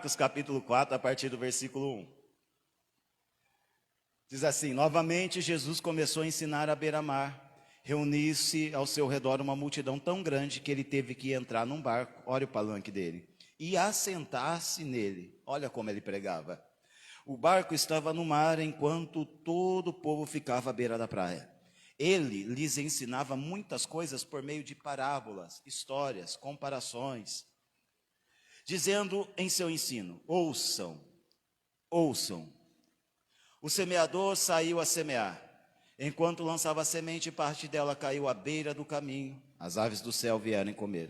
Marcos capítulo 4, a partir do versículo 1. Diz assim: novamente Jesus começou a ensinar à beira-mar. Reuniu-se ao seu redor uma multidão tão grande que ele teve que entrar num barco, olha o palanque dele, e assentar-se nele. Olha como ele pregava. O barco estava no mar enquanto todo o povo ficava à beira da praia. Ele lhes ensinava muitas coisas por meio de parábolas, histórias, comparações, dizendo em seu ensino: ouçam. O semeador saiu a semear. Enquanto lançava a semente, parte dela caiu à beira do caminho. As aves do céu vieram comer.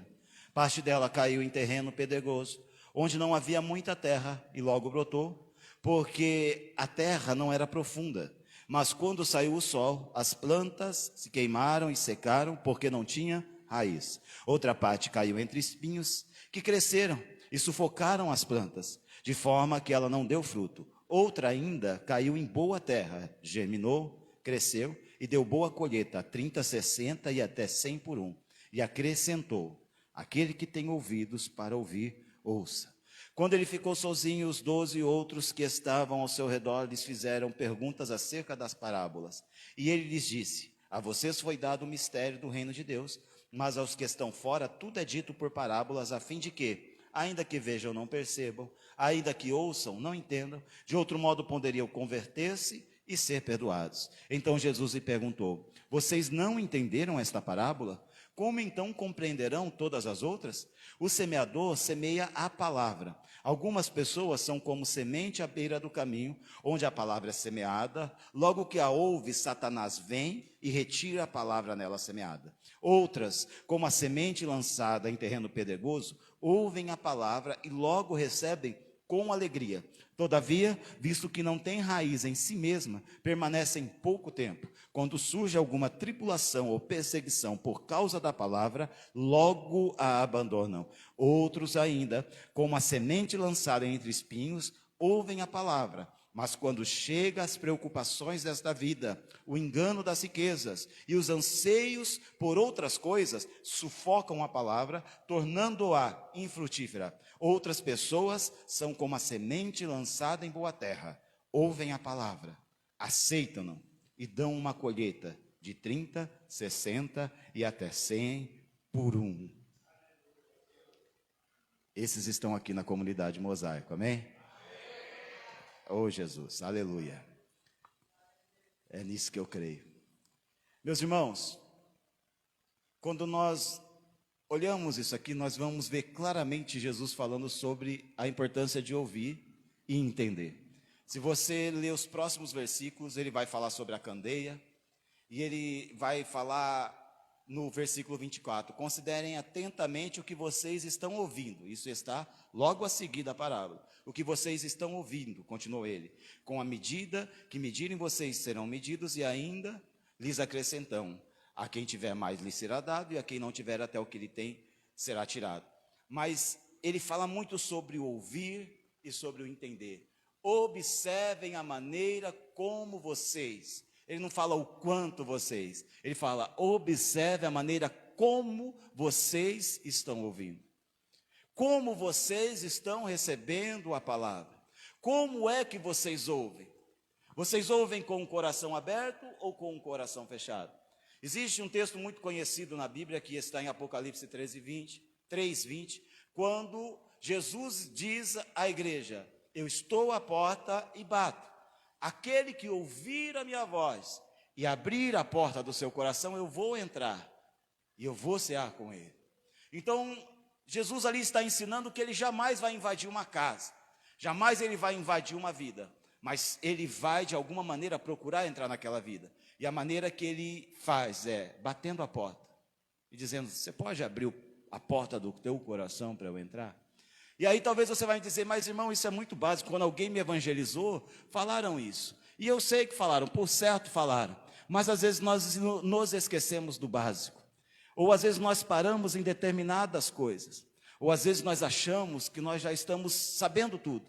Parte dela caiu em terreno pedregoso, onde não havia muita terra, e logo brotou, porque a terra não era profunda. Mas quando saiu o sol, as plantas se queimaram e secaram, porque não tinha raiz. Outra parte caiu entre espinhos, que cresceram e sufocaram as plantas, de forma que ela não deu fruto. Outra ainda caiu em boa terra, germinou, cresceu e deu boa colheita, 30, 60 e até 100 por um. E acrescentou: aquele que tem ouvidos para ouvir, ouça. Quando ele ficou sozinho, os 12 outros que estavam ao seu redor lhes fizeram perguntas acerca das parábolas. E ele lhes disse: a vocês foi dado o mistério do reino de Deus, mas aos que estão fora tudo é dito por parábolas, a fim de que, ainda que vejam, não percebam, ainda que ouçam, não entendam, de outro modo poderiam converter-se e ser perdoados. Então Jesus lhe perguntou: vocês não entenderam esta parábola? Como então compreenderão todas as outras? O semeador semeia a palavra. Algumas pessoas são como semente à beira do caminho, onde a palavra é semeada. Logo que a ouve, Satanás vem e retira a palavra nela semeada. Outras, como a semente lançada em terreno pedregoso, ouvem a palavra e logo recebem com alegria. Todavia, visto que não tem raiz em si mesma, permanecem pouco tempo. Quando surge alguma tribulação ou perseguição por causa da palavra, logo a abandonam. Outros ainda, como a semente lançada entre espinhos, ouvem a palavra, mas quando chega as preocupações desta vida, o engano das riquezas e os anseios por outras coisas, sufocam a palavra, tornando-a infrutífera. Outras pessoas são como a semente lançada em boa terra. Ouvem a palavra, aceitam-na e dão uma colheita de 30, 60 e até 100 por um. Esses estão aqui na comunidade Mosaico, amém? Oh Jesus, aleluia. É nisso que eu creio. Meus irmãos, quando nós olhamos isso aqui, nós vamos ver claramente Jesus falando sobre a importância de ouvir e entender. Se você ler os próximos versículos, ele vai falar sobre a candeia, e ele vai falar no versículo 24, considerem atentamente o que vocês estão ouvindo. Isso está logo a seguir da parábola. O que vocês estão ouvindo, continuou ele, com a medida que medirem vocês serão medidos, e ainda lhes acrescentam: a quem tiver mais lhe será dado, e a quem não tiver até o que ele tem será tirado. Mas ele fala muito sobre o ouvir e sobre o entender. Observem a maneira como vocês, ele não fala o quanto vocês, ele fala: observe a maneira como vocês estão ouvindo. Como vocês estão recebendo a palavra? Como é que vocês ouvem? Vocês ouvem com o coração aberto ou com o coração fechado? Existe um texto muito conhecido na Bíblia, que está em Apocalipse 3:20, quando Jesus diz à igreja: eu estou à porta e bato. Aquele que ouvir a minha voz e abrir a porta do seu coração, eu vou entrar e eu vou cear com ele. Então, Jesus ali está ensinando que ele jamais vai invadir uma casa, jamais ele vai invadir uma vida, mas ele vai de alguma maneira procurar entrar naquela vida. E a maneira que ele faz é batendo a porta e dizendo: você pode abrir a porta do teu coração para eu entrar? E aí talvez você vai dizer: mas irmão, isso é muito básico. Quando alguém me evangelizou, falaram isso. E eu sei que falaram, por certo falaram. Mas às vezes nós nos esquecemos do básico. Ou às vezes nós paramos em determinadas coisas. Ou às vezes nós achamos que nós já estamos sabendo tudo.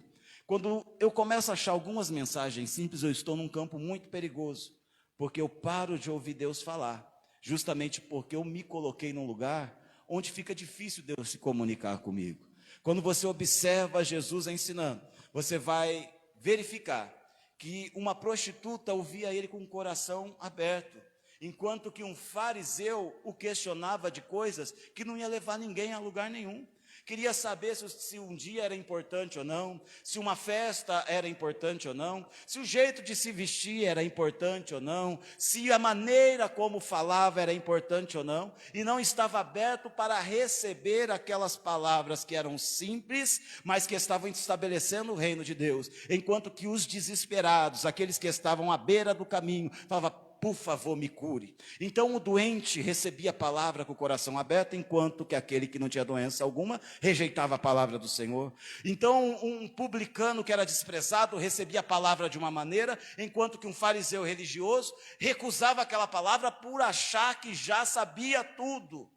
Quando eu começo a achar algumas mensagens simples, eu estou num campo muito perigoso. Porque eu paro de ouvir Deus falar. Justamente porque eu me coloquei num lugar onde fica difícil Deus se comunicar comigo. Quando você observa Jesus ensinando, você vai verificar que uma prostituta ouvia ele com o coração aberto, enquanto que um fariseu o questionava de coisas que não ia levar ninguém a lugar nenhum. Queria saber se um dia era importante ou não, se uma festa era importante ou não, se o jeito de se vestir era importante ou não, se a maneira como falava era importante ou não, e não estava aberto para receber aquelas palavras que eram simples, mas que estavam estabelecendo o reino de Deus, enquanto que os desesperados, aqueles que estavam à beira do caminho, falavam: por favor, me cure. Então o doente recebia a palavra com o coração aberto, enquanto que aquele que não tinha doença alguma rejeitava a palavra do Senhor. Então um publicano que era desprezado recebia a palavra de uma maneira, enquanto que um fariseu religioso recusava aquela palavra por achar que já sabia tudo.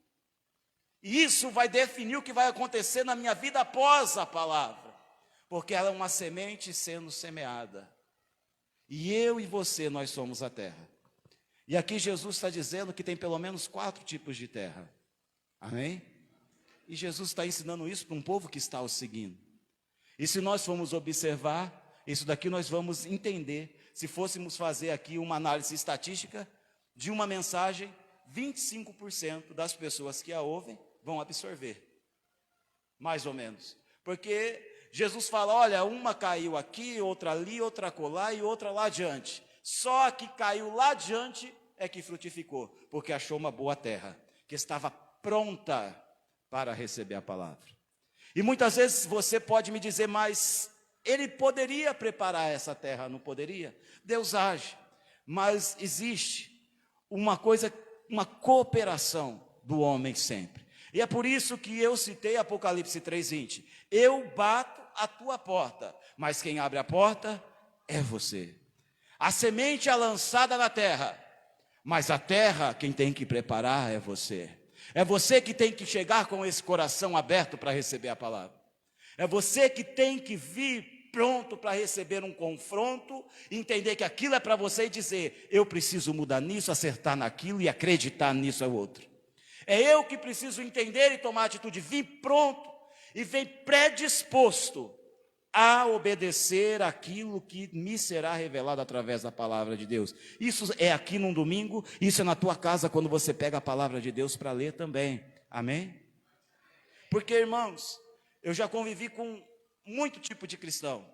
E isso vai definir o que vai acontecer na minha vida após a palavra, porque ela é uma semente sendo semeada. E eu e você, nós somos a terra. E aqui Jesus está dizendo que tem pelo menos 4 tipos de terra. Amém? E Jesus está ensinando isso para um povo que está o seguindo. E se nós formos observar, isso daqui nós vamos entender. Se fôssemos fazer aqui uma análise estatística de uma mensagem, 25% das pessoas que a ouvem vão absorver. Mais ou menos. Porque Jesus fala: olha, uma caiu aqui, outra ali, outra acolá e outra lá adiante. Só a que caiu lá adiante é que frutificou, porque achou uma boa terra, que estava pronta para receber a palavra. E muitas vezes você pode me dizer: mas ele poderia preparar essa terra, não poderia? Deus age, mas existe uma coisa, uma cooperação do homem sempre. E é por isso que eu citei Apocalipse 3:20. Eu bato a tua porta, mas quem abre a porta é você. A semente é lançada na terra, mas a terra quem tem que preparar é você. É você que tem que chegar com esse coração aberto para receber a palavra. É você que tem que vir pronto para receber um confronto, entender que aquilo é para você e dizer: eu preciso mudar nisso, acertar naquilo e acreditar nisso é outro. É eu que preciso entender e tomar atitude, vir pronto e vir predisposto a obedecer aquilo que me será revelado através da palavra de Deus. Isso é aqui num domingo, isso é na tua casa quando você pega a palavra de Deus para ler também. Amém? Porque, irmãos, eu já convivi com muito tipo de cristão,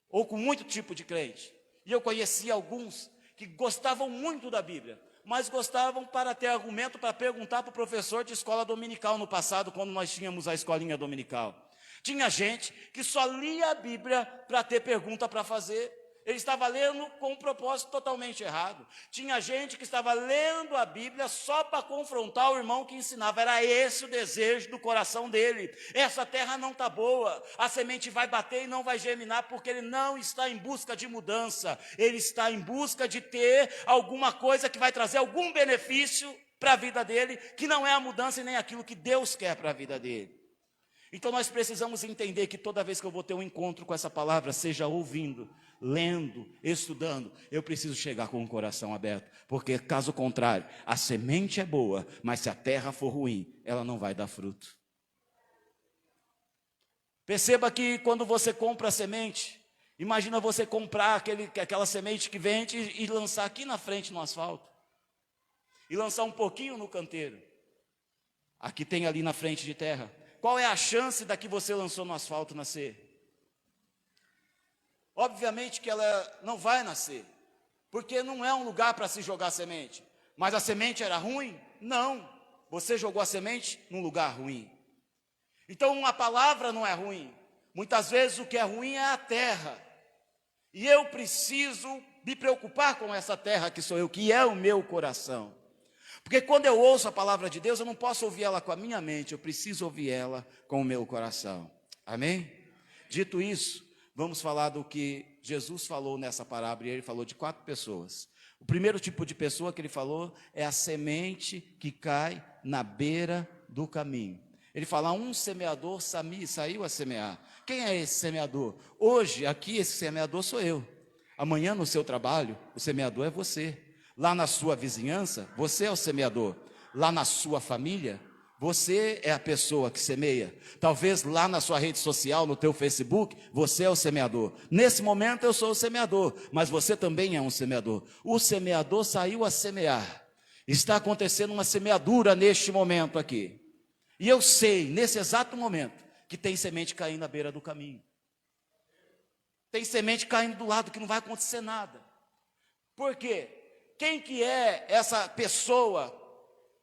ou com muito tipo de crente, e eu conheci alguns que gostavam muito da Bíblia, mas gostavam para ter argumento para perguntar para o professor de escola dominical no passado, quando nós tínhamos a escolinha dominical. Tinha gente que só lia a Bíblia para ter pergunta para fazer. Ele estava lendo com um propósito totalmente errado. Tinha gente que estava lendo a Bíblia só para confrontar o irmão que ensinava. Era esse o desejo do coração dele. Essa terra não está boa. A semente vai bater e não vai germinar, porque ele não está em busca de mudança. Ele está em busca de ter alguma coisa que vai trazer algum benefício para a vida dele, que não é a mudança e nem aquilo que Deus quer para a vida dele. Então nós precisamos entender que toda vez que eu vou ter um encontro com essa palavra, seja ouvindo, lendo, estudando, eu preciso chegar com o coração aberto, porque caso contrário, a semente é boa, mas se a terra for ruim, ela não vai dar fruto. Perceba que quando você compra a semente, imagina você comprar aquela semente que vende e lançar aqui na frente no asfalto, e lançar um pouquinho no canteiro, aqui tem ali na frente de terra. Qual é a chance da que você lançou no asfalto nascer? Obviamente que ela não vai nascer, porque não é um lugar para se jogar semente. Mas a semente era ruim? Não, você jogou a semente num lugar ruim. Então a palavra não é ruim. Muitas vezes o que é ruim é a terra. E eu preciso me preocupar com essa terra que sou eu, que é o meu coração. Porque quando eu ouço a palavra de Deus, eu não posso ouvir ela com a minha mente, eu preciso ouvir ela com o meu coração. Amém? Dito isso, vamos falar do que Jesus falou nessa parábola, e ele falou de 4 pessoas. O primeiro tipo de pessoa que ele falou é a semente que cai na beira do caminho. Ele fala: um semeador saiu a semear. Quem é esse semeador? Hoje, aqui, esse semeador sou eu. Amanhã, no seu trabalho, o semeador é você. Lá na sua vizinhança, você é o semeador. Lá na sua família, Você é a pessoa que semeia. Talvez lá na sua rede social, no teu Facebook, você é o semeador. Nesse momento eu sou o semeador, mas você também é um semeador. O semeador saiu a semear. Está acontecendo uma semeadura neste momento aqui. E eu sei, nesse exato momento, que tem semente caindo à beira do caminho. Tem semente caindo do lado que não vai acontecer nada. Por quê? Quem que é essa pessoa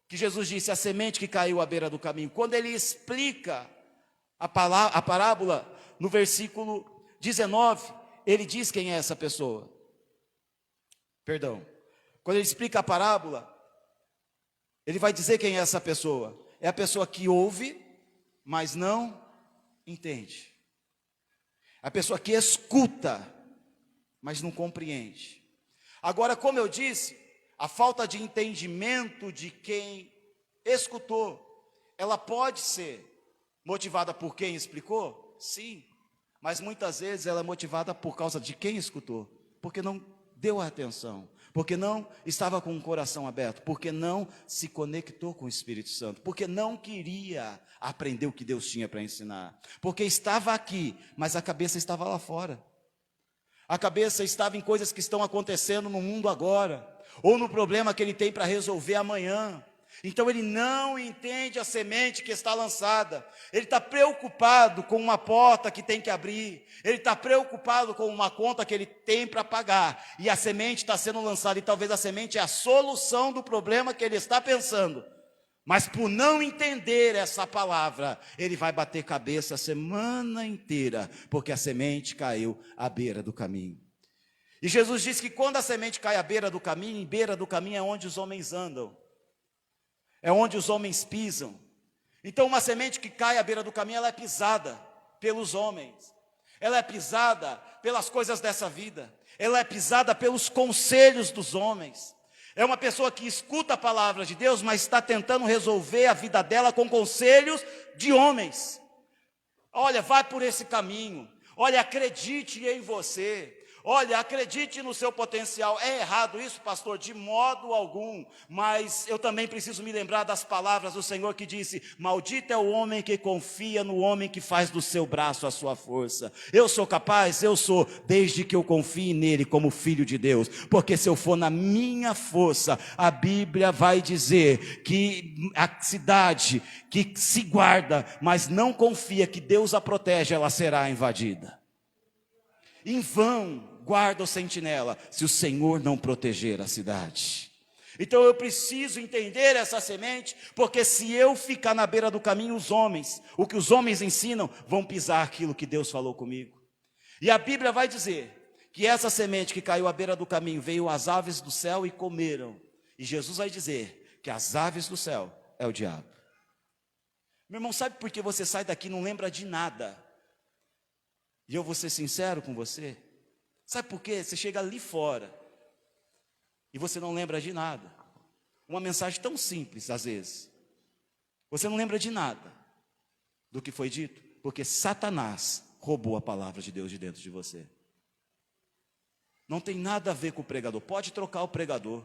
que Jesus disse, a semente que caiu à beira do caminho? Quando ele explica a parábola, no versículo 19, ele diz quem é essa pessoa. Perdão. Quando ele explica a parábola, ele vai dizer quem é essa pessoa. É a pessoa que ouve, mas não entende. A pessoa que escuta, mas não compreende. Agora, como eu disse, a falta de entendimento de quem escutou, ela pode ser motivada por quem explicou? Sim, mas muitas vezes ela é motivada por causa de quem escutou, porque não deu atenção, porque não estava com o coração aberto, porque não se conectou com o Espírito Santo, porque não queria aprender o que Deus tinha para ensinar, porque estava aqui, mas a cabeça estava lá fora. A cabeça estava em coisas que estão acontecendo no mundo agora, ou no problema que ele tem para resolver amanhã. Então ele não entende a semente que está lançada. Ele está preocupado com uma porta que tem que abrir. Ele está preocupado com uma conta que ele tem para pagar. E a semente está sendo lançada. E talvez a semente é a solução do problema que ele está pensando. Mas por não entender essa palavra, ele vai bater cabeça a semana inteira, porque a semente caiu à beira do caminho. E Jesus disse que quando a semente cai à beira do caminho, em beira do caminho é onde os homens andam, é onde os homens pisam. Então uma semente que cai à beira do caminho, ela é pisada pelos homens, ela é pisada pelas coisas dessa vida, ela é pisada pelos conselhos dos homens. É uma pessoa que escuta a palavra de Deus, mas está tentando resolver a vida dela com conselhos de homens. Olha, vai por esse caminho. Olha, acredite em você. Olha, acredite no seu potencial. É errado isso, pastor? De modo algum. Mas eu também preciso me lembrar das palavras do Senhor que disse: maldito é o homem que confia no homem que faz do seu braço a sua força. Eu sou capaz? Eu sou, desde que eu confie nele como filho de Deus. Porque se eu for na minha força, a Bíblia vai dizer que a cidade que se guarda, mas não confia que Deus a protege, ela será invadida. Em vão guarda o sentinela, se o Senhor não proteger a cidade. Então eu preciso entender essa semente, porque se eu ficar na beira do caminho, os homens, o que os homens ensinam, vão pisar aquilo que Deus falou comigo. E a Bíblia vai dizer que essa semente que caiu à beira do caminho, veio as aves do céu e comeram. E Jesus vai dizer que as aves do céu é o diabo. Meu irmão, sabe por que você sai daqui e não lembra de nada? E eu vou ser sincero com você. Sabe por quê? Você chega ali fora e você não lembra de nada. Uma mensagem tão simples, às vezes. Você não lembra de nada do que foi dito, porque Satanás roubou a palavra de Deus de dentro de você. Não tem nada a ver com o pregador. Pode trocar o pregador,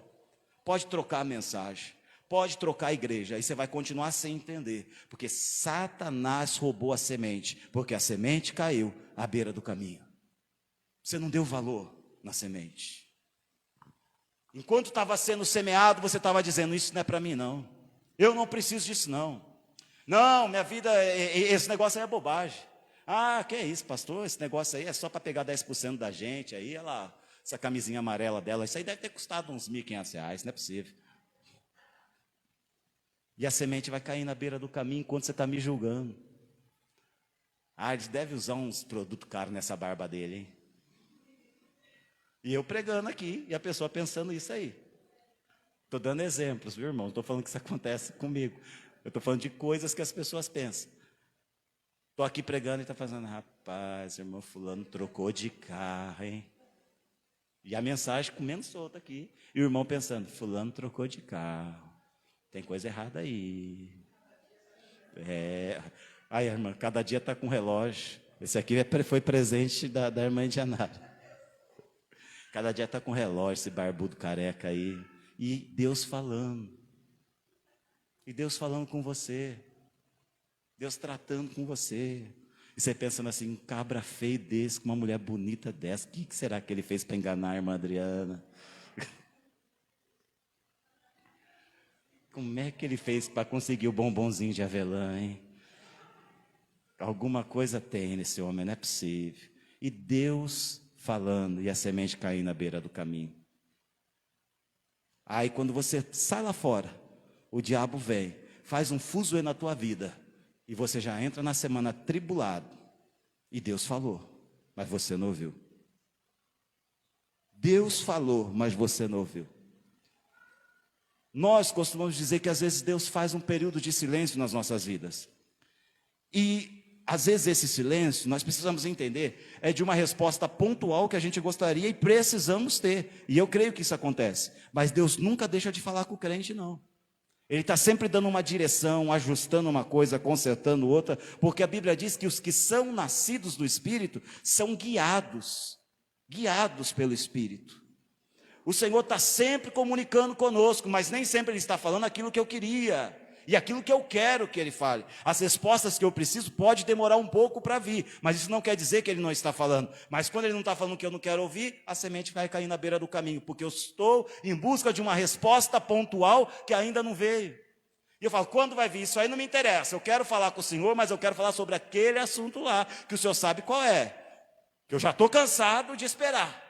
pode trocar a mensagem, pode trocar a igreja, aí você vai continuar sem entender, porque Satanás roubou a semente, porque a semente caiu à beira do caminho. Você não deu valor na semente. Enquanto estava sendo semeado, você estava dizendo: isso não é para mim não, eu não preciso disso não. Não, minha vida, esse negócio aí é bobagem. Ah, que é isso, pastor, esse negócio aí é só para pegar 10% da gente, aí ela, essa camisinha amarela dela, isso aí deve ter custado uns R$1.500, não é possível. E a semente vai cair na beira do caminho enquanto você está me julgando. Ah, eles devem usar uns produtos caros nessa barba dele, hein? E eu pregando aqui, e a pessoa pensando isso aí. Estou dando exemplos, viu, irmão? Não estou falando que isso acontece comigo. Eu estou falando de coisas que as pessoas pensam. Estou aqui pregando e está fazendo: rapaz, irmão fulano trocou de carro, hein? E a mensagem comendo solta aqui. E o irmão pensando: fulano trocou de carro. Tem coisa errada aí. Ai, irmã, cada dia está com relógio. Esse aqui foi presente da irmã Indianara. Cada dia está com relógio, esse barbudo careca aí. E Deus falando. E Deus falando com você. Deus tratando com você. E você pensando assim, um cabra feio desse, com uma mulher bonita dessa, o que será que ele fez para enganar a irmã Adriana? Como é que ele fez para conseguir o bombonzinho de avelã, hein? Alguma coisa tem nesse homem, não é possível. E Deus falando e a semente caindo na beira do caminho. Aí quando você sai lá fora, o diabo vem, faz um fuzuê na tua vida, e você já entra na semana atribulado. E Deus falou, mas você não ouviu. Deus falou, mas você não ouviu. Nós costumamos dizer que às vezes Deus faz um período de silêncio nas nossas vidas. E às vezes esse silêncio, nós precisamos entender, é de uma resposta pontual que a gente gostaria e precisamos ter. E eu creio que isso acontece. Mas Deus nunca deixa de falar com o crente, não. Ele está sempre dando uma direção, ajustando uma coisa, consertando outra, porque a Bíblia diz que os que são nascidos do Espírito são guiados pelo Espírito. O Senhor está sempre comunicando conosco, mas nem sempre Ele está falando aquilo que eu queria, e aquilo que eu quero que Ele fale. As respostas que eu preciso pode demorar um pouco para vir, mas isso não quer dizer que Ele não está falando. Mas quando Ele não está falando o que eu não quero ouvir, a semente vai cair na beira do caminho, porque eu estou em busca de uma resposta pontual que ainda não veio. E eu falo, quando vai vir? Isso aí não me interessa, eu quero falar com o Senhor, mas eu quero falar sobre aquele assunto lá, que o Senhor sabe qual é, que eu já estou cansado de esperar.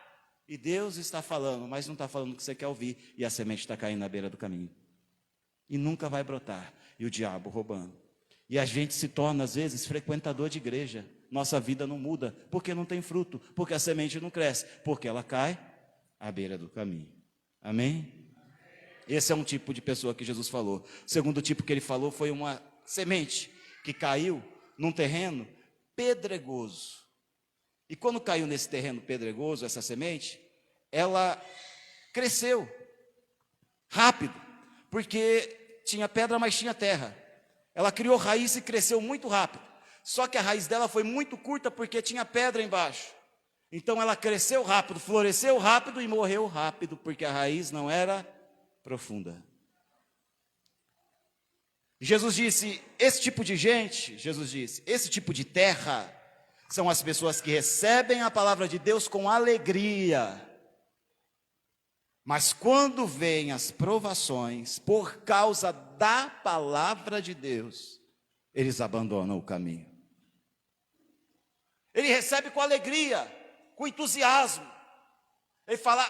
E Deus está falando, mas não está falando o que você quer ouvir, e a semente está caindo na beira do caminho. E nunca vai brotar, e o diabo roubando. E a gente se torna, às vezes, frequentador de igreja. Nossa vida não muda, porque não tem fruto, porque a semente não cresce, porque ela cai à beira do caminho. Amém? Esse é um tipo de pessoa que Jesus falou. O segundo tipo que ele falou foi uma semente que caiu num terreno pedregoso. E quando caiu nesse terreno pedregoso, essa semente, ela cresceu rápido, porque tinha pedra, mas tinha terra. Ela criou raiz e cresceu muito rápido. Só que a raiz dela foi muito curta, porque tinha pedra embaixo. Então ela cresceu rápido, floresceu rápido e morreu rápido, porque a raiz não era profunda. Jesus disse, esse tipo de gente, esse tipo de terra, são as pessoas que recebem a palavra de Deus com alegria. Mas quando vêm as provações, por causa da palavra de Deus, eles abandonam o caminho. Ele recebe com alegria, com entusiasmo. Ele fala,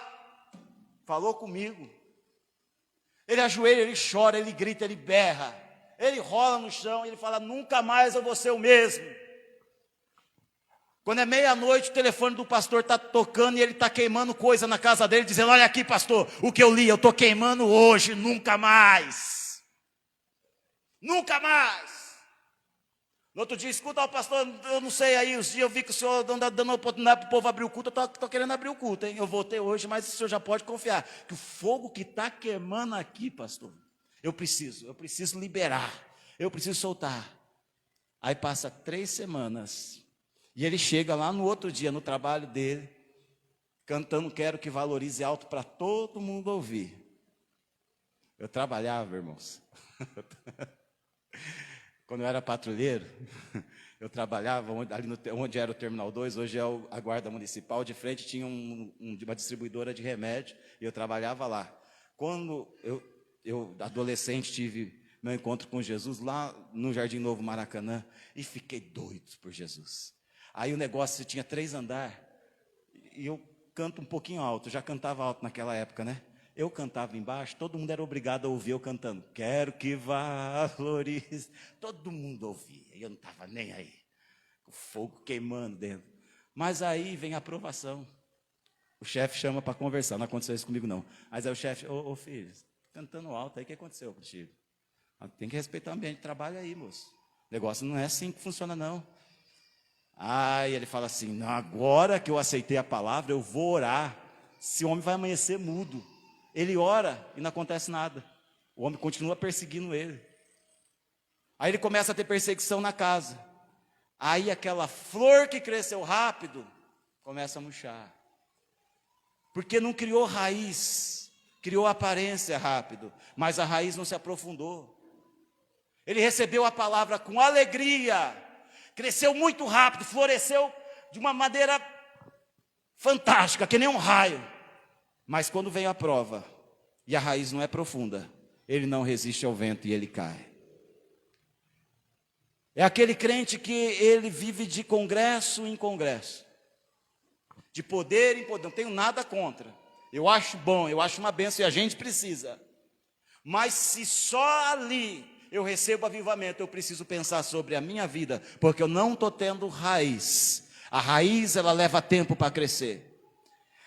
falou comigo. Ele ajoelha, ele chora, ele grita, ele berra. Ele rola no chão e ele fala, nunca mais eu vou ser o mesmo. Quando é meia-noite, o telefone do pastor está tocando e ele está queimando coisa na casa dele, dizendo, olha aqui pastor, o que eu li, eu estou queimando hoje, nunca mais. Nunca mais. No outro dia, escuta, o pastor, eu não sei aí, os dias eu vi que o senhor anda dando oportunidade para o povo abrir o culto, eu estou querendo abrir o culto, hein? Eu voltei hoje, mas o senhor já pode confiar, que o fogo que está queimando aqui, pastor, eu preciso liberar, eu preciso soltar. Aí passa 3 semanas, e ele chega lá no outro dia, no trabalho dele, cantando Quero que Valorize alto para todo mundo ouvir. Eu trabalhava, irmãos. Quando eu era patrulheiro, eu trabalhava ali onde era o Terminal 2, hoje é a Guarda Municipal, de frente tinha uma distribuidora de remédio, e eu trabalhava lá. Quando eu adolescente, tive meu encontro com Jesus lá no Jardim Novo Maracanã, e fiquei doido por Jesus. Aí o negócio tinha 3 andares, e eu canto um pouquinho alto, já cantava alto naquela época, né? Eu cantava embaixo, todo mundo era obrigado a ouvir eu cantando. Quero que valorize. Todo mundo ouvia, eu não estava nem aí. O fogo queimando dentro. Mas aí vem a aprovação. O chefe chama para conversar, não aconteceu isso comigo não. Mas aí o chefe, ô filho, cantando alto aí, o que aconteceu contigo? Tem que respeitar o ambiente de trabalho aí, moço. O negócio não é assim que funciona não. Aí ele fala assim, não, agora que eu aceitei a palavra, eu vou orar. Esse homem vai amanhecer mudo. Ele ora e não acontece nada. O homem continua perseguindo ele. Aí ele começa a ter perseguição na casa. Aí aquela flor que cresceu rápido começa a murchar. Porque não criou raiz, criou aparência rápido, mas a raiz não se aprofundou. Ele recebeu a palavra com alegria, cresceu muito rápido, floresceu de uma maneira fantástica, que nem um raio. Mas quando vem a prova, e a raiz não é profunda, ele não resiste ao vento e ele cai. É aquele crente que ele vive de congresso em congresso, de poder em poder. Não tenho nada contra, eu acho bom, eu acho uma bênção e a gente precisa. Mas se só ali eu recebo avivamento, eu preciso pensar sobre a minha vida, porque eu não estou tendo raiz. A raiz, ela leva tempo para crescer.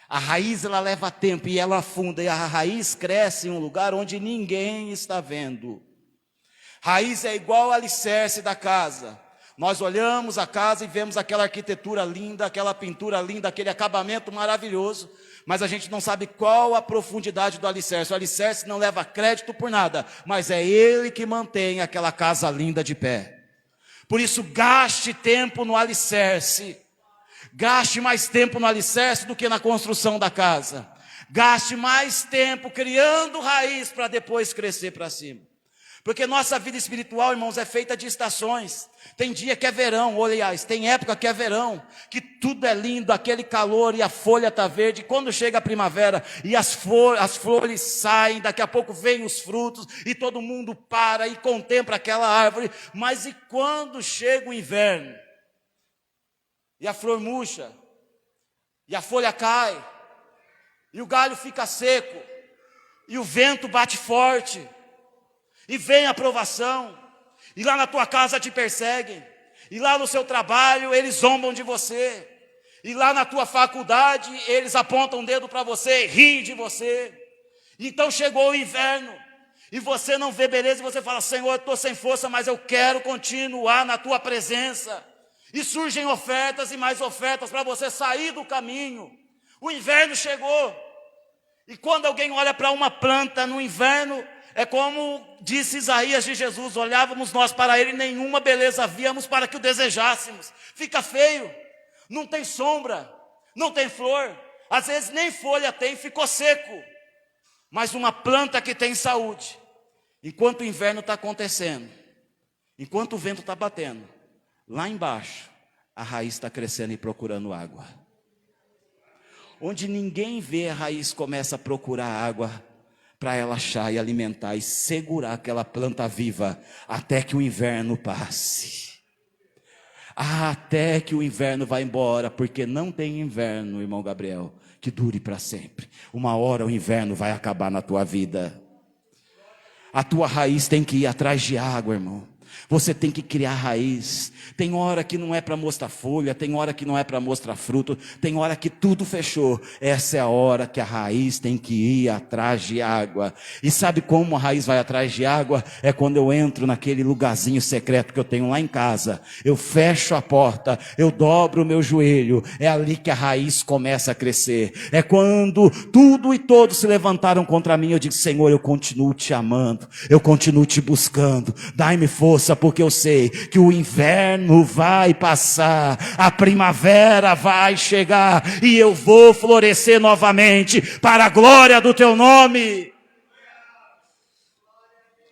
A raiz, ela leva tempo e ela afunda, e a raiz cresce em um lugar onde ninguém está vendo. Raiz é igual ao alicerce da casa. Nós olhamos a casa e vemos aquela arquitetura linda, aquela pintura linda, aquele acabamento maravilhoso, mas a gente não sabe qual a profundidade do alicerce. O alicerce não leva crédito por nada, mas é ele que mantém aquela casa linda de pé. Por isso, gaste tempo no alicerce. Gaste mais tempo no alicerce do que na construção da casa. Gaste mais tempo criando raiz para depois crescer para cima. Porque nossa vida espiritual, irmãos, é feita de estações. Tem dia que é verão, ou aliás, tem época que é verão, que tudo é lindo, aquele calor e a folha está verde. Quando chega a primavera e as flores saem, daqui a pouco vêm os frutos e todo mundo para e contempla aquela árvore. Mas e quando chega o inverno? E a flor murcha, e a folha cai, e o galho fica seco, e o vento bate forte, e vem a provação, e lá na tua casa te perseguem, e lá no seu trabalho eles zombam de você, e lá na tua faculdade eles apontam o dedo para você e riem de você. Então chegou o inverno, e você não vê beleza, e você fala: Senhor, eu estou sem força, mas eu quero continuar na tua presença. E surgem ofertas e mais ofertas para você sair do caminho. O inverno chegou, e quando alguém olha para uma planta no inverno, é como disse Isaías de Jesus: olhávamos nós para ele e nenhuma beleza víamos para que o desejássemos. Fica feio, não tem sombra, não tem flor, às vezes nem folha tem, ficou seco. Mas uma planta que tem saúde, enquanto o inverno está acontecendo, enquanto o vento está batendo, lá embaixo a raiz está crescendo e procurando água. Onde ninguém vê, a raiz começa a procurar água para ela achar e alimentar e segurar aquela planta viva até que o inverno passe. Até que o inverno vá embora, porque não tem inverno, irmão Gabriel, que dure para sempre. Uma hora o inverno vai acabar na tua vida. A tua raiz tem que ir atrás de água, irmão. Você tem que criar raiz. Tem hora que não é para mostrar folha, tem hora que não é para mostrar fruto, tem hora que tudo fechou. Essa é a hora que a raiz tem que ir atrás de água. E sabe como a raiz vai atrás de água? É quando eu entro naquele lugarzinho secreto que eu tenho lá em casa. Eu fecho a porta, eu dobro o meu joelho. É ali que a raiz começa a crescer. É quando tudo e todos se levantaram contra mim. Eu digo: Senhor, eu continuo te amando, eu continuo te buscando. Dai-me força, porque eu sei que o inverno vai passar, a primavera vai chegar e eu vou florescer novamente para a glória do teu nome.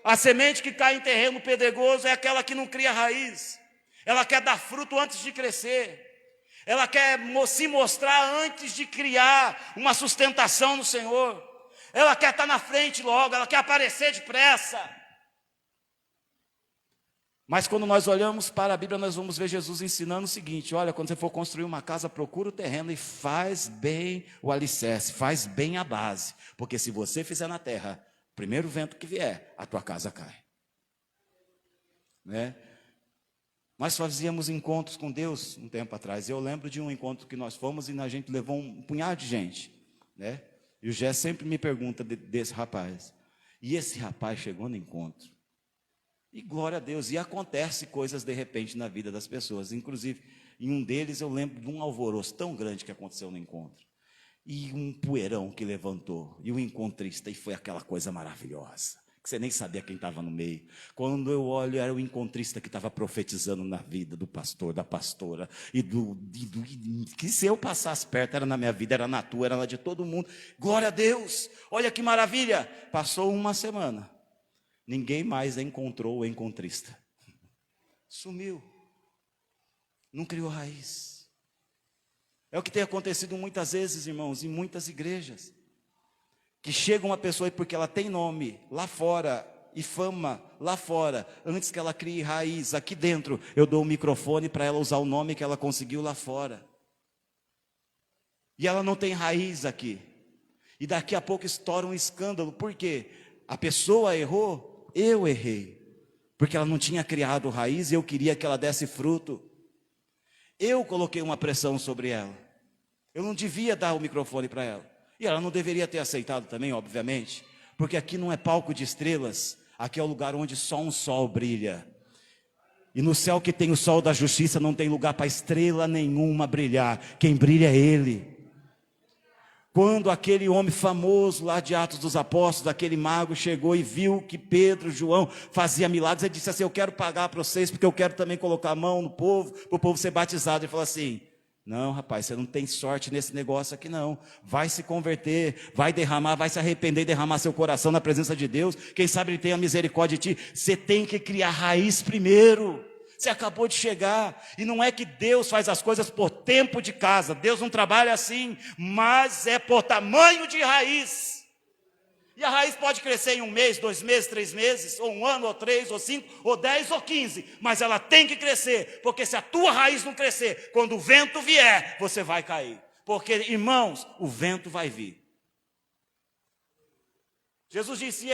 A semente que cai em terreno pedregoso é aquela que não cria raiz. Ela quer dar fruto antes de crescer. Ela quer se mostrar antes de criar uma sustentação no Senhor. Ela quer estar na frente logo, ela quer aparecer depressa. Mas quando nós olhamos para a Bíblia, nós vamos ver Jesus ensinando o seguinte: olha, quando você for construir uma casa, procura o terreno e faz bem o alicerce, faz bem a base. Porque se você fizer na terra, o primeiro vento que vier, a tua casa cai. Né? Nós fazíamos encontros com Deus um tempo atrás. Eu lembro de um encontro que nós fomos e a gente levou um punhado de gente. Né? E o Gé sempre me pergunta desse rapaz. E esse rapaz chegou no encontro. E glória a Deus, e acontece coisas de repente na vida das pessoas. Inclusive, em um deles eu lembro de um alvoroço tão grande que aconteceu no encontro. E um poeirão que levantou, e o encontrista, e foi aquela coisa maravilhosa, que você nem sabia quem estava no meio. Quando eu olho, era o encontrista que estava profetizando na vida do pastor, da pastora, e que se eu passasse perto, era na minha vida, era na tua, era na de todo mundo. Glória a Deus, olha que maravilha. Passou uma semana. ninguém mais encontrou o encontrista. Sumiu. Não criou raiz. É o que tem acontecido muitas vezes, irmãos, em muitas igrejas. Que chega uma pessoa porque ela tem nome lá fora e fama lá fora, antes que ela crie raiz aqui dentro, eu dou o microfone para ela usar o nome que ela conseguiu lá fora. E ela não tem raiz aqui. E daqui a pouco estoura um escândalo. Por quê? A pessoa errou, eu errei. Porque ela não tinha criado raiz e eu queria que ela desse fruto. Eu coloquei uma pressão sobre ela. Eu não devia dar o microfone para ela. E ela não deveria ter aceitado também, obviamente. Porque aqui não é palco de estrelas. Aqui é o lugar onde só um sol brilha. E no céu que tem o sol da justiça não tem lugar para estrela nenhuma brilhar. Quem brilha é Ele. Quando aquele homem famoso lá de Atos dos Apóstolos, aquele mago chegou e viu que Pedro, João fazia milagres, ele disse assim, eu quero pagar para vocês, porque eu quero também colocar a mão no povo, para o povo ser batizado. Ele falou assim, não rapaz, você não tem sorte nesse negócio aqui não, vai se converter, vai derramar, vai se arrepender e derramar seu coração na presença de Deus, quem sabe Ele tenha misericórdia de ti. Você tem que criar raiz primeiro. Você acabou de chegar, e não é que Deus faz as coisas por tempo de casa, Deus não trabalha assim, mas é por tamanho de raiz. E a raiz pode crescer em 1 mês, 2 meses, 3 meses, ou 1 ano, ou 3, ou 5, ou 10, ou 15, mas ela tem que crescer, porque se a tua raiz não crescer, quando o vento vier, você vai cair, porque irmãos, o vento vai vir. Jesus disse,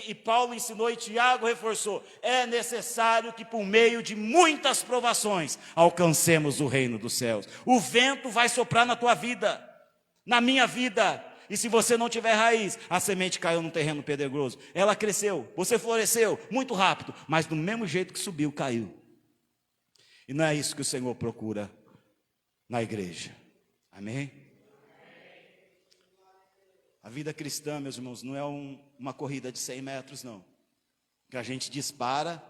e Paulo ensinou, e Tiago reforçou, é necessário que por meio de muitas provações, alcancemos o reino dos céus. O vento vai soprar na tua vida, na minha vida, e se você não tiver raiz, a semente caiu num terreno pedregoso, ela cresceu, você floresceu muito rápido, mas do mesmo jeito que subiu, caiu. E não é isso que o Senhor procura na igreja, amém? A vida cristã, meus irmãos, não é uma corrida de 100 metros, não. Que a gente dispara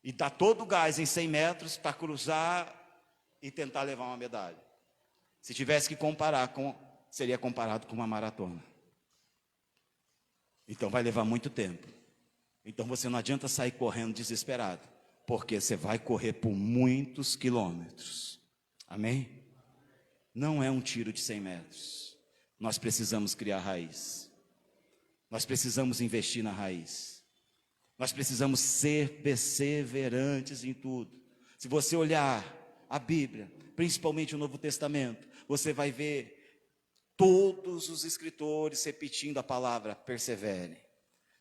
e dá todo o gás em 100 metros para cruzar e tentar levar uma medalha. Se tivesse que comparar, seria comparado com uma maratona. Então vai levar muito tempo. Então você não adianta sair correndo desesperado, porque você vai correr por muitos quilômetros. Amém? Não é um tiro de 100 metros. Nós precisamos criar raiz. Nós precisamos investir na raiz. Nós precisamos ser perseverantes em tudo. Se você olhar a Bíblia, principalmente o Novo Testamento, você vai ver todos os escritores repetindo a palavra perseverem.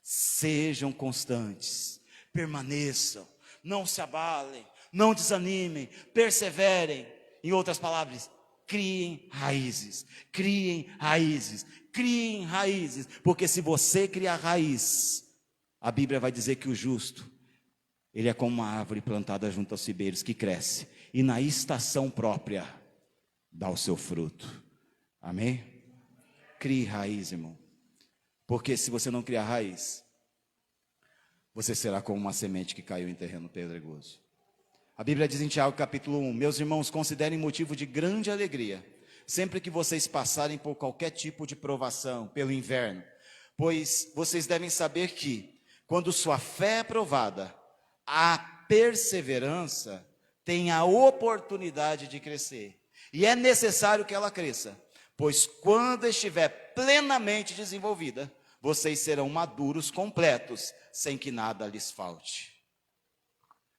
Sejam constantes, permaneçam, não se abalem, não desanimem, perseverem. Em outras palavras, criem raízes, criem raízes, criem raízes, porque se você criar raiz, a Bíblia vai dizer que o justo, ele é como uma árvore plantada junto aos ribeiros, que cresce, e na estação própria, dá o seu fruto, amém? Crie raiz, irmão, porque se você não criar raiz, você será como uma semente que caiu em terreno pedregoso. A Bíblia diz em Tiago capítulo 1, meus irmãos, considerem motivo de grande alegria, sempre que vocês passarem por qualquer tipo de provação, pelo inverno, pois vocês devem saber que, quando sua fé é provada, a perseverança tem a oportunidade de crescer, e é necessário que ela cresça, pois quando estiver plenamente desenvolvida, vocês serão maduros, completos, sem que nada lhes falte.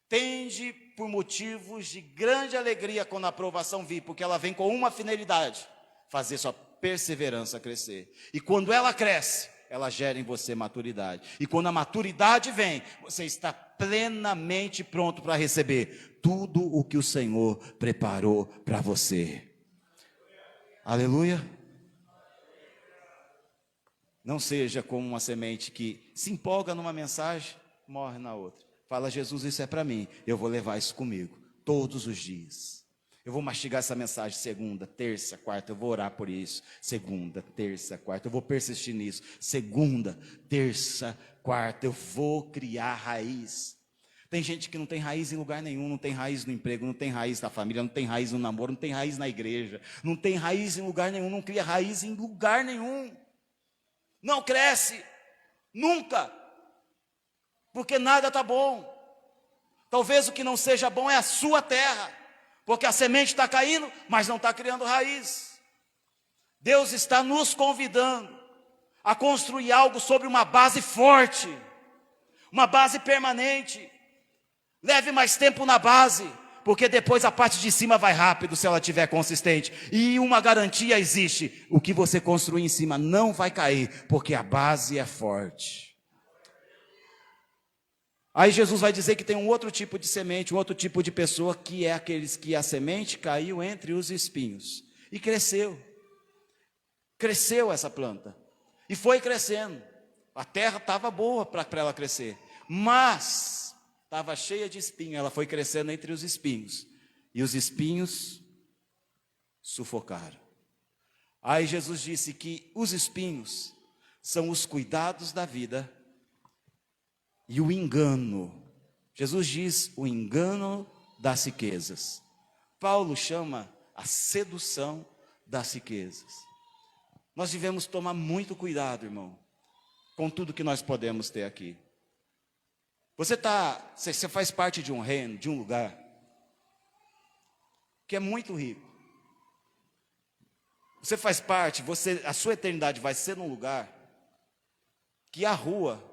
Tende por motivos de grande alegria quando a aprovação vir, porque ela vem com uma finalidade, fazer sua perseverança crescer. E quando ela cresce, ela gera em você maturidade. E quando a maturidade vem, você está plenamente pronto para receber tudo o que o Senhor preparou para você. Aleluia. Não seja como uma semente que se empolga numa mensagem, morre na outra. Fala, Jesus, isso é para mim, eu vou levar isso comigo, todos os dias. Eu vou mastigar essa mensagem segunda, terça, quarta, eu vou orar por isso. Segunda, terça, quarta, eu vou persistir nisso. Segunda, terça, quarta, eu vou criar raiz. Tem gente que não tem raiz em lugar nenhum, não tem raiz no emprego, não tem raiz na família, não tem raiz no namoro, não tem raiz na igreja, não tem raiz em lugar nenhum, não cria raiz em lugar nenhum. Não cresce, nunca. porque nada está bom. Talvez o que não seja bom é a sua terra, porque a semente está caindo, mas não está criando raiz. Deus está nos convidando a construir algo sobre uma base forte, uma base permanente. Leve mais tempo na base, porque depois a parte de cima vai rápido se ela estiver consistente. E uma garantia existe: o que você construir em cima não vai cair, porque a base é forte. Aí Jesus vai dizer que tem um outro tipo de semente, um outro tipo de pessoa, que é aqueles que a semente caiu entre os espinhos e cresceu. Cresceu essa planta e foi crescendo. A terra estava boa para ela crescer, mas estava cheia de espinhos. Ela foi crescendo entre os espinhos e os espinhos sufocaram. Aí Jesus disse que os espinhos são os cuidados da vida e o engano. Jesus diz o engano das riquezas. Paulo chama a sedução das riquezas. Nós devemos tomar muito cuidado, irmão, com tudo que nós podemos ter aqui. Você faz parte de um reino, de um lugar que é muito rico. Você faz parte, a sua eternidade vai ser num lugar que a rua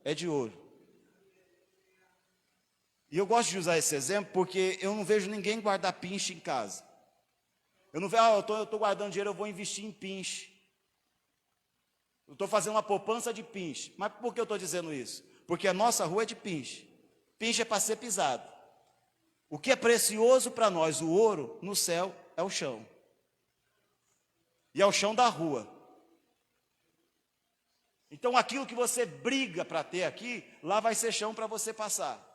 é de ouro. E eu gosto de usar esse exemplo porque eu não vejo ninguém guardar pinche em casa. Eu não vejo, eu estou guardando dinheiro, eu vou investir em pinche. Eu estou fazendo uma poupança de pinche. Mas por que eu estou dizendo isso? Porque a nossa rua é de pinche. Pinche é para ser pisado. O que é precioso para nós, o ouro, no céu, é o chão. E é o chão da rua. Então aquilo que você briga para ter aqui, lá vai ser chão para você passar.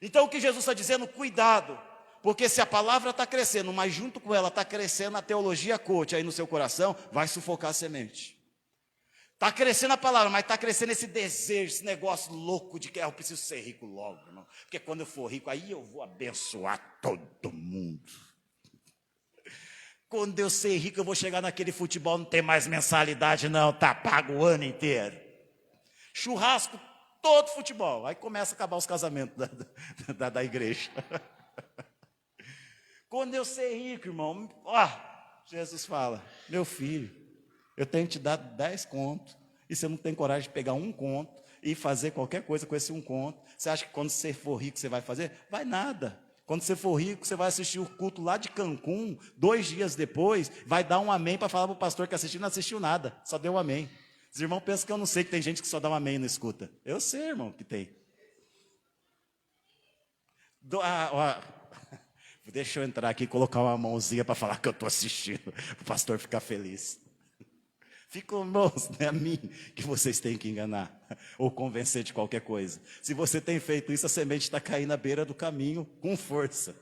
Então o que Jesus está dizendo, cuidado, porque se a palavra está crescendo, mas junto com ela está crescendo a teologia coach aí no seu coração, vai sufocar a semente. Está crescendo a palavra, mas está crescendo esse desejo, esse negócio louco de que eu preciso ser rico logo, irmão. Porque quando eu for rico, aí eu vou abençoar todo mundo. Quando eu ser rico, eu vou chegar naquele futebol, não tem mais mensalidade não, tá pago o ano inteiro. Churrasco, todo futebol. Aí começa a acabar os casamentos da igreja. Quando eu ser rico, irmão, Jesus fala, meu filho, eu tenho que te dar 10 contos, e você não tem coragem de pegar 1 conto e fazer qualquer coisa com esse 1 conto. Você acha que quando você for rico você vai fazer? Vai nada. Quando você for rico, você vai assistir o culto lá de Cancún, 2 dias depois, vai dar um amém para falar para o pastor que assistiu, não assistiu nada, só deu um amém. Os irmãos pensam que eu não sei que tem gente que só dá um amém e não escuta. Eu sei, irmão, que tem. Deixa eu entrar aqui e colocar uma mãozinha para falar que eu estou assistindo, para o pastor ficar feliz. Ficam, irmãos, não é a mim que vocês têm que enganar ou convencer de qualquer coisa. Se você tem feito isso, a semente está caindo à beira do caminho com força.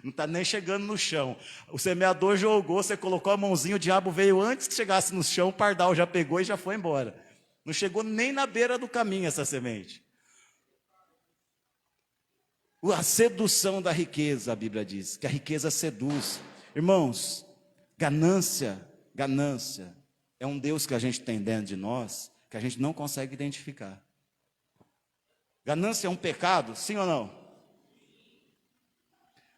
Não está nem chegando no chão. O semeador jogou, você colocou a mãozinha, o diabo veio antes que chegasse no chão, o pardal já pegou e já foi embora. Não chegou nem na beira do caminho essa semente. A sedução da riqueza, a Bíblia diz, que a riqueza seduz. Irmãos, ganância é um Deus que a gente tem dentro de nós, que a gente não consegue identificar. Ganância é um pecado, sim ou não?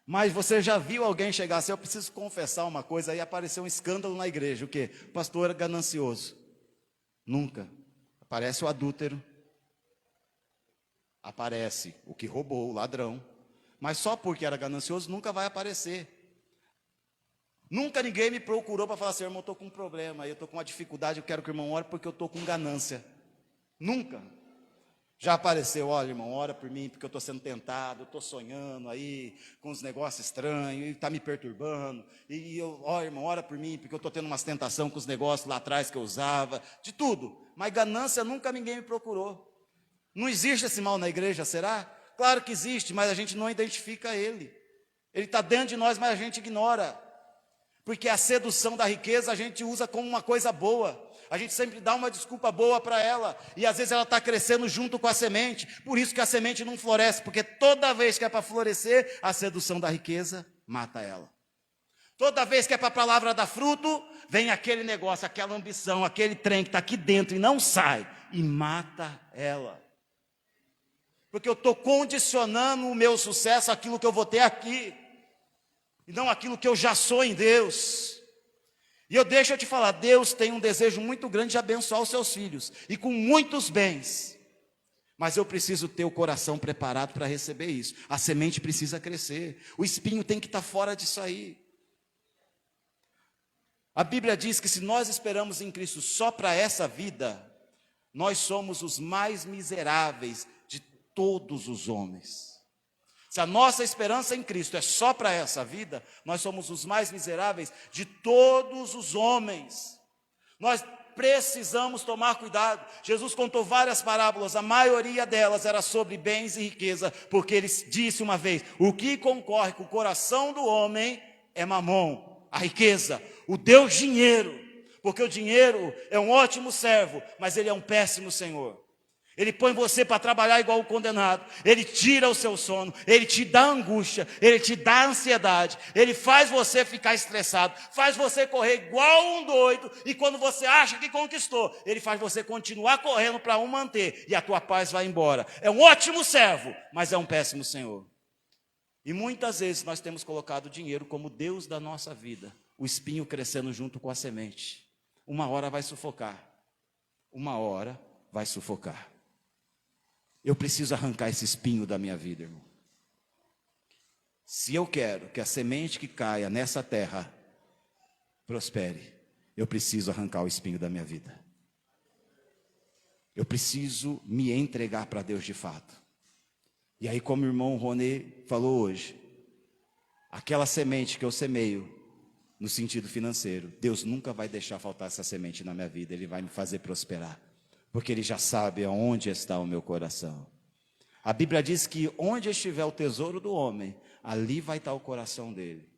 Mas você já viu alguém chegar assim, eu preciso confessar uma coisa, aí apareceu um escândalo na igreja, o quê? O pastor era ganancioso. Nunca. Aparece o adúltero, aparece o que roubou, o ladrão, mas só porque era ganancioso nunca vai aparecer. Nunca ninguém me procurou para falar assim, irmão, eu estou com um problema, eu estou com uma dificuldade, eu quero que o irmão ore porque eu estou com ganância. Nunca. Já apareceu, olha irmão, ora por mim porque eu estou sendo tentado, eu estou sonhando aí com uns negócios estranhos, e está me perturbando, olha irmão, ora por mim porque eu estou tendo umas tentações com os negócios lá atrás que eu usava, de tudo. Mas ganância nunca ninguém me procurou. Não existe esse mal na igreja, será? Claro que existe, mas a gente não identifica ele. Ele está dentro de nós, mas a gente ignora. Porque a sedução da riqueza a gente usa como uma coisa boa. A gente sempre dá uma desculpa boa para ela. E às vezes ela está crescendo junto com a semente. Por isso que a semente não floresce. Porque toda vez que é para florescer, a sedução da riqueza mata ela. Toda vez que é para a palavra dar fruto, vem aquele negócio, aquela ambição, aquele trem que está aqui dentro e não sai. E mata ela. Porque eu estou condicionando o meu sucesso àquilo que eu vou ter aqui, e não aquilo que eu já sou em Deus. E deixa eu te falar, Deus tem um desejo muito grande de abençoar os seus filhos, e com muitos bens. Mas eu preciso ter o coração preparado para receber isso. A semente precisa crescer, o espinho tem que estar fora disso aí. A Bíblia diz que se nós esperamos em Cristo só para essa vida, nós somos os mais miseráveis de todos os homens. Se a nossa esperança em Cristo é só para essa vida, nós somos os mais miseráveis de todos os homens. Nós precisamos tomar cuidado. Jesus contou várias parábolas, a maioria delas era sobre bens e riqueza, porque ele disse uma vez: o que concorre com o coração do homem é mamon, a riqueza, o Deus dinheiro, porque o dinheiro é um ótimo servo, mas ele é um péssimo senhor. Ele põe você para trabalhar igual o condenado, ele tira o seu sono, ele te dá angústia, ele te dá ansiedade, ele faz você ficar estressado, faz você correr igual um doido, e quando você acha que conquistou, ele faz você continuar correndo para o manter, e a tua paz vai embora. É um ótimo servo, mas é um péssimo senhor. E muitas vezes nós temos colocado o dinheiro como Deus da nossa vida, o espinho crescendo junto com a semente. Uma hora vai sufocar, uma hora vai sufocar. Eu preciso arrancar esse espinho da minha vida, irmão. Se eu quero que a semente que caia nessa terra prospere, eu preciso arrancar o espinho da minha vida. Eu preciso me entregar para Deus de fato. E aí, como o irmão Ronê falou hoje, aquela semente que eu semeio no sentido financeiro, Deus nunca vai deixar faltar essa semente na minha vida, Ele vai me fazer prosperar. Porque Ele já sabe aonde está o meu coração. A Bíblia diz que onde estiver o tesouro do homem, ali vai estar o coração dele.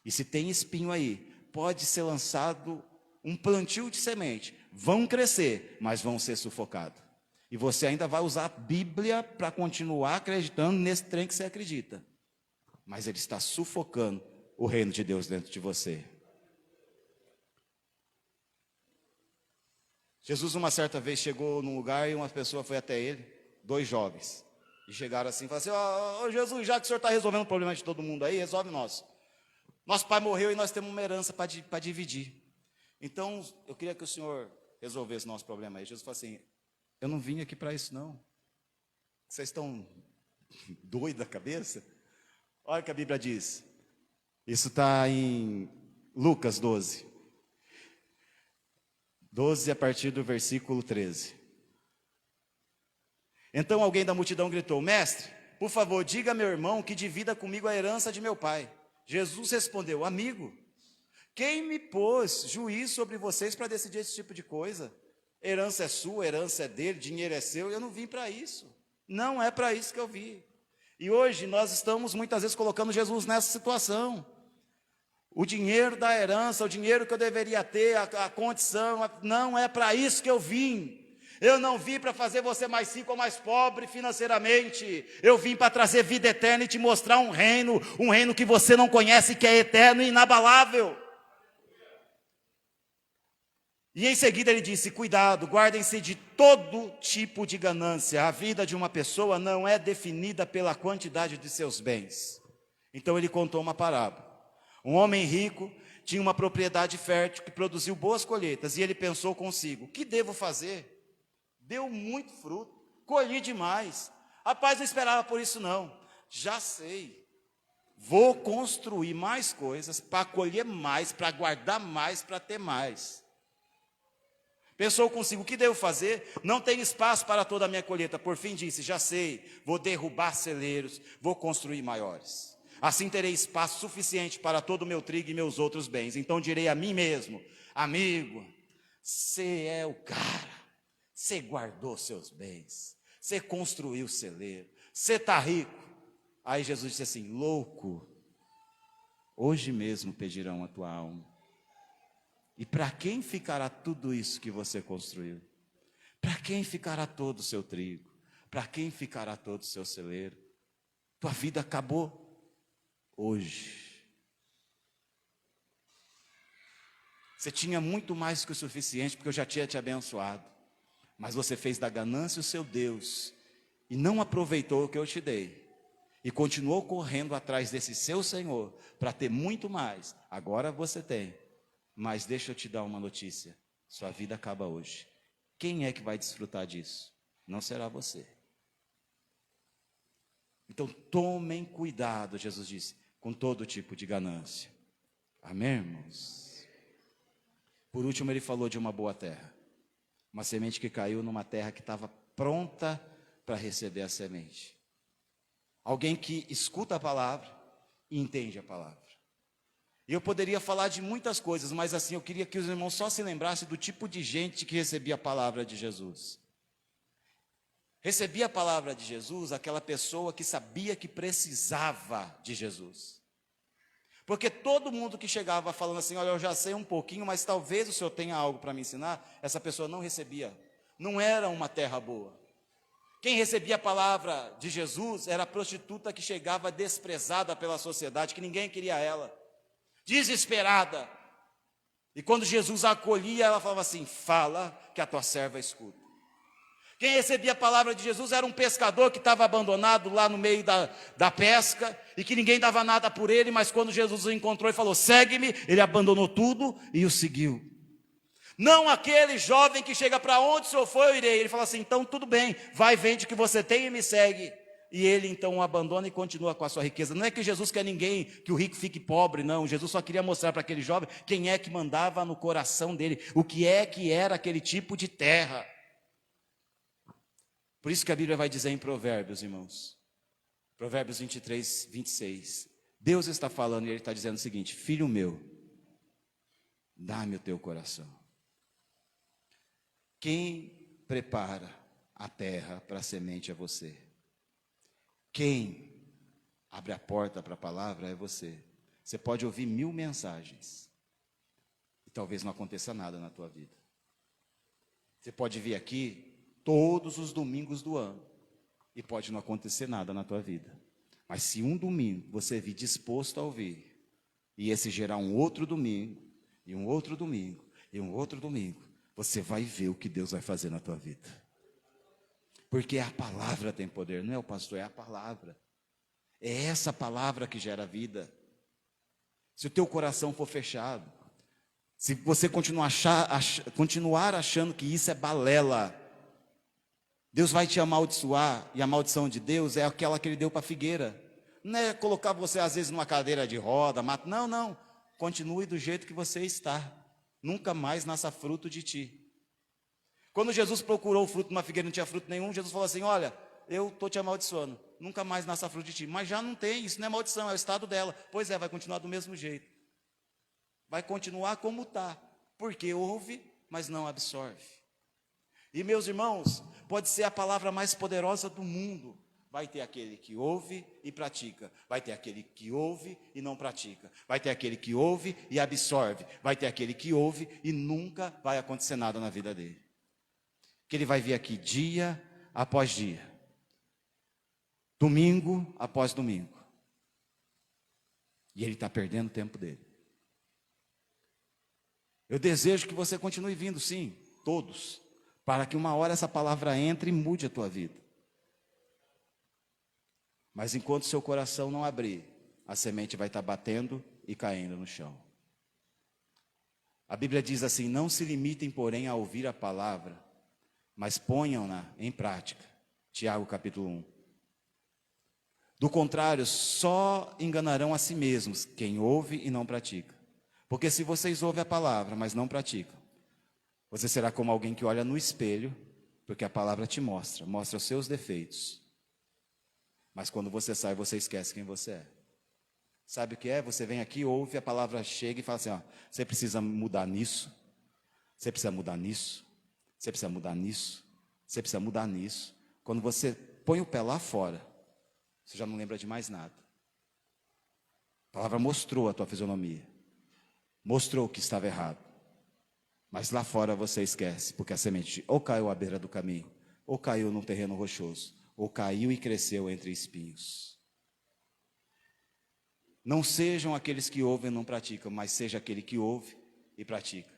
E se tem espinho aí, pode ser lançado um plantio de semente. Vão crescer, mas vão ser sufocados. E você ainda vai usar a Bíblia para continuar acreditando nesse trem que você acredita. Mas ele está sufocando o reino de Deus dentro de você. Jesus uma certa vez chegou num lugar e uma pessoa foi até ele, 2 jovens, e chegaram assim e falaram assim: Jesus, já que o senhor está resolvendo o problema de todo mundo aí, resolve o nosso. Nosso pai morreu e nós temos uma herança para dividir. Então, eu queria que o senhor resolvesse o nosso problema aí. Jesus falou assim: eu não vim aqui para isso não. Vocês estão doidos da cabeça? Olha o que a Bíblia diz. Isso está em Lucas 12. 12 a partir do versículo 13. Então alguém da multidão gritou: mestre, por favor, diga a meu irmão que divida comigo a herança de meu pai. Jesus respondeu: amigo, quem me pôs juiz sobre vocês para decidir esse tipo de coisa? Herança é sua, herança é dele, dinheiro é seu. Eu não vim para isso. Não é para isso que eu vim. E hoje nós estamos muitas vezes colocando Jesus nessa situação. O dinheiro da herança, o dinheiro que eu deveria ter, a condição, não é para isso que eu vim. Eu não vim para fazer você mais rico ou mais pobre financeiramente. Eu vim para trazer vida eterna e te mostrar um reino que você não conhece, que é eterno e inabalável. E em seguida ele disse: cuidado, guardem-se de todo tipo de ganância. A vida de uma pessoa não é definida pela quantidade de seus bens. Então ele contou uma parábola. Um homem rico tinha uma propriedade fértil que produziu boas colheitas, e ele pensou consigo: o que devo fazer? Deu muito fruto, colhi demais. Rapaz, não esperava por isso não. Já sei, vou construir mais coisas para colher mais, para guardar mais, para ter mais. Pensou consigo: o que devo fazer? Não tem espaço para toda a minha colheita. Por fim disse: já sei, vou derrubar celeiros, vou construir maiores. Assim terei espaço suficiente para todo o meu trigo e meus outros bens. Então direi a mim mesmo: amigo, você é o cara, você guardou seus bens, você construiu o celeiro, você está rico. Aí Jesus disse assim: louco, hoje mesmo pedirão a tua alma. E para quem ficará tudo isso que você construiu? Para quem ficará todo o seu trigo? Para quem ficará todo o seu celeiro? Tua vida acabou hoje. Você tinha muito mais que o suficiente, porque eu já tinha te abençoado. Mas você fez da ganância o seu Deus e não aproveitou o que eu te dei, e continuou correndo atrás desse seu Senhor, para ter muito mais, agora você tem, mas deixa eu te dar uma notícia, sua vida acaba hoje. Quem é que vai desfrutar disso? Não será você. Então tomem cuidado, Jesus disse, com todo tipo de ganância. Amém, irmãos? Por último, ele falou de uma boa terra. Uma semente que caiu numa terra que estava pronta para receber a semente. Alguém que escuta a palavra e entende a palavra. E eu poderia falar de muitas coisas, mas assim, eu queria que os irmãos só se lembrassem do tipo de gente que recebia a palavra de Jesus. Recebia a palavra de Jesus aquela pessoa que sabia que precisava de Jesus. Porque todo mundo que chegava falando assim, olha, eu já sei um pouquinho, mas talvez o senhor tenha algo para me ensinar, essa pessoa não recebia. Não era uma terra boa. Quem recebia a palavra de Jesus era a prostituta que chegava desprezada pela sociedade, que ninguém queria ela, desesperada. E quando Jesus a acolhia, ela falava assim, fala que a tua serva escuta. Quem recebia a palavra de Jesus era um pescador que estava abandonado lá no meio da pesca, e que ninguém dava nada por ele, mas quando Jesus o encontrou e falou, segue-me, ele abandonou tudo e o seguiu. Não aquele jovem que chega, para onde o senhor foi, eu irei. Ele fala assim, então tudo bem, vai, vende o que você tem e me segue. E ele então o abandona e continua com a sua riqueza. Não é que Jesus quer ninguém, que o rico fique pobre, não. Jesus só queria mostrar para aquele jovem quem é que mandava no coração dele, o que é que era aquele tipo de terra. Por isso que a Bíblia vai dizer em Provérbios, irmãos, Provérbios 23, 26, Deus está falando e Ele está dizendo o seguinte, filho meu, dá-me o teu coração. Quem prepara a terra para a semente é você. Quem abre a porta para a palavra é você. Você pode ouvir 1000 mensagens e talvez não aconteça nada na tua vida. Você pode vir aqui todos os domingos do ano e pode não acontecer nada na tua vida. Mas se um domingo você vir disposto a ouvir, e esse gerar um outro domingo, e um outro domingo, e um outro domingo, você vai ver o que Deus vai fazer na tua vida. Porque a palavra tem poder, não é o pastor, é a palavra. É essa palavra que gera vida. Se o teu coração for fechado, se você continuar achando que isso é balela, Deus vai te amaldiçoar, e a maldição de Deus é aquela que Ele deu para a figueira. Não é colocar você às vezes numa cadeira de roda, não, continue do jeito que você está, nunca mais nasça fruto de ti. Quando Jesus procurou o fruto de uma figueira e não tinha fruto nenhum, Jesus falou assim, olha, eu estou te amaldiçoando, nunca mais nasça fruto de ti. Mas já não tem, isso não é maldição, é o estado dela. Pois é, vai continuar do mesmo jeito. Vai continuar como está, porque ouve, mas não absorve. E meus irmãos, pode ser a palavra mais poderosa do mundo. Vai ter aquele que ouve e pratica. Vai ter aquele que ouve e não pratica. Vai ter aquele que ouve e absorve. Vai ter aquele que ouve e nunca vai acontecer nada na vida dele. Que ele vai vir aqui dia após dia. Domingo após domingo. E ele está perdendo o tempo dele. Eu desejo que você continue vindo, sim, todos, para que uma hora essa palavra entre e mude a tua vida. Mas enquanto seu coração não abrir, a semente vai estar batendo e caindo no chão. A Bíblia diz assim, não se limitem, porém, a ouvir a palavra, mas ponham-na em prática. Tiago capítulo 1. Do contrário, só enganarão a si mesmos quem ouve e não pratica. Porque se vocês ouvem a palavra, mas não praticam, você será como alguém que olha no espelho, porque a palavra te mostra os seus defeitos. Mas quando você sai, você esquece quem você é. Sabe o que é? Você vem aqui, ouve, a palavra chega e fala assim, ó, você precisa mudar nisso, você precisa mudar nisso, você precisa mudar nisso, você precisa mudar nisso. Quando você põe o pé lá fora, você já não lembra de mais nada. A palavra mostrou a tua fisionomia, mostrou que estava errado. Mas lá fora você esquece, porque a semente ou caiu à beira do caminho, ou caiu num terreno rochoso, ou caiu e cresceu entre espinhos. Não sejam aqueles que ouvem e não praticam, mas seja aquele que ouve e pratica.